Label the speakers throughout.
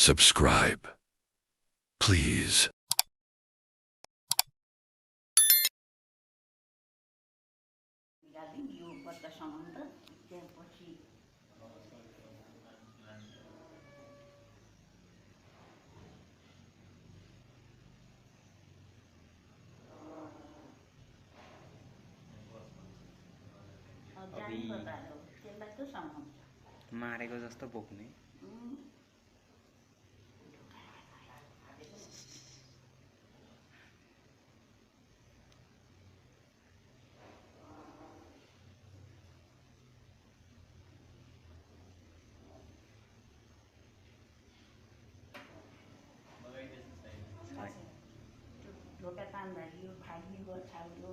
Speaker 1: subscribe, please.
Speaker 2: मारेको जस्तो बोक्ने
Speaker 3: ढोका तान्दाखेरि यो फाल्ने छाउलो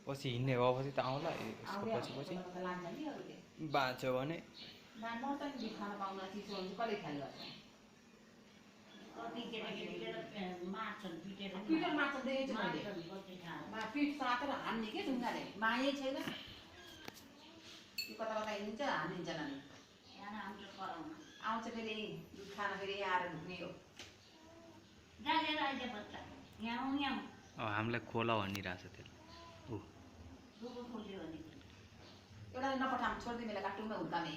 Speaker 3: पछि हिँड्ने भएपछि त आउँला यसको पछि पछि बाँच्यो भने मायै छैन कता कता हिँड्छ हानिन्छ नानी आउँछ फेरि दुध खान फेरि आएर ढुक्ने हो
Speaker 2: हामीलाई खोला भनिरहेछ त्यसले
Speaker 3: एउटा नपठाम छोडिदिनु यसलाई काटौँ न हुर्कामे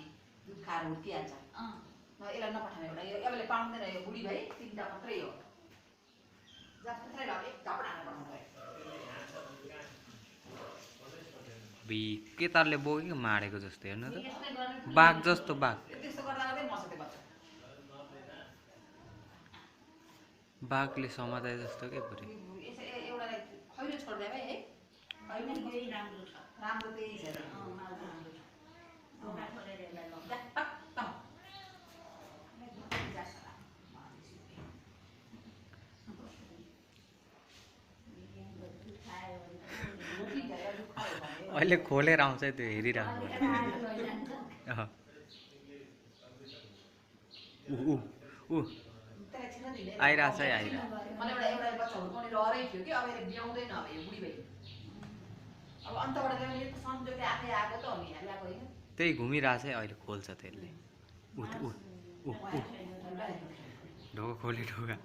Speaker 3: दुध खाएर हुर्किहाल्छ यसलाई नपठाम एउटा यसले पाउँदैन यो बुढी भाइ तिनवटा मात्रै हो जत्रै ल एक धपडामा पठाउँछ
Speaker 2: के तारले बोकेको मारेको जस्तो हेर्नु त बाघ जस्तो बाघ
Speaker 3: त्यस्तो गर्दा गर्दै मसते बच्चा
Speaker 2: बाघले समाते जस्तो के पुरै
Speaker 3: एउटा खैरो छोड्दै है राम्रो छ राम्रो त्यही छ
Speaker 2: अहिले खोलेर आउँछ त्यो हेरिरहेको आइरहेछ है आइरहेछ
Speaker 3: मलाई एउटा बच्चा हुर्काउने रहरै थियो कि अब यसले ब्याउँदैन अब यो बुढी भाइ अब अन्तबाट ल्याउने संजोगले आफै आएको त हो नि ल्याएको होइन
Speaker 2: त्यही घुमिरहेछ है अहिले खोल्छ त्यसले ढोका खोले ढोका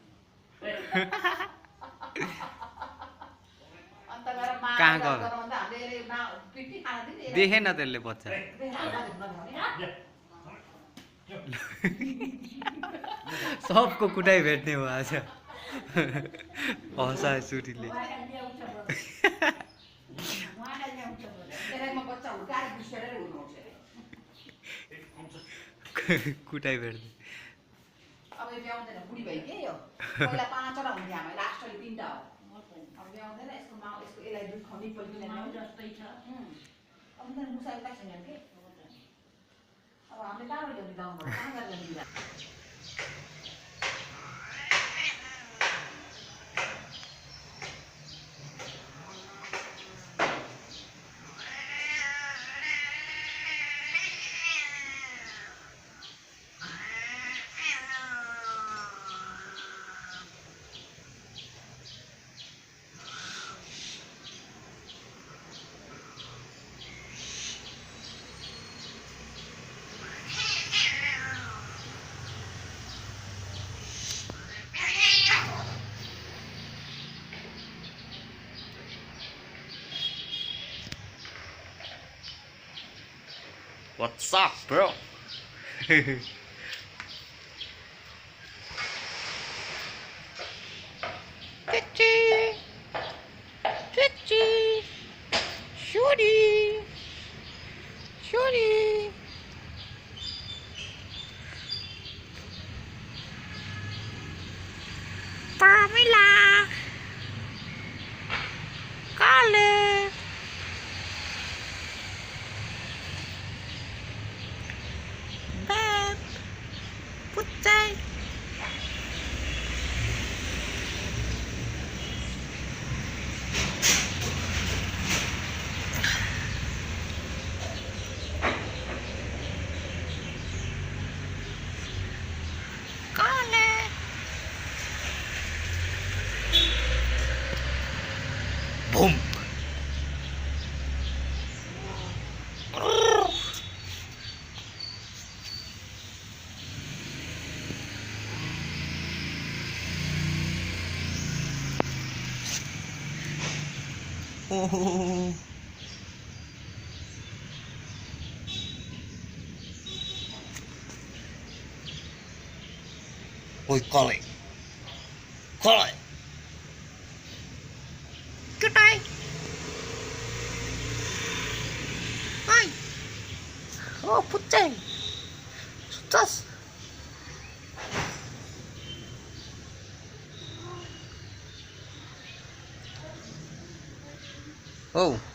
Speaker 2: कहाँ गयो देखेन त्यसले बच्चा सबको कुटाइ भेट्ने हो आज हँसायो सुटीले कुटाइ भेट्ने
Speaker 3: अब यो ब्याउँदैन बुढी भाइ के हो पहिला 5वटा हुन्थ्यो हामी लास्टले 3टा हो अब ब्याउँदैन यसको माउ यसको यसलाई दुध खुवाउने पनि जस्तै छ अब त मुसा उता छैन के अब हामीले कहाँबाट ल्याउने गाउँबाट कहाँ गएर ल्याउने
Speaker 2: What's up, bro? Shorty. Pamela. Boom. Oh. Ôi con lại. Con lại. Cái tay. Ai. Oh, putih. Sutas. Oh.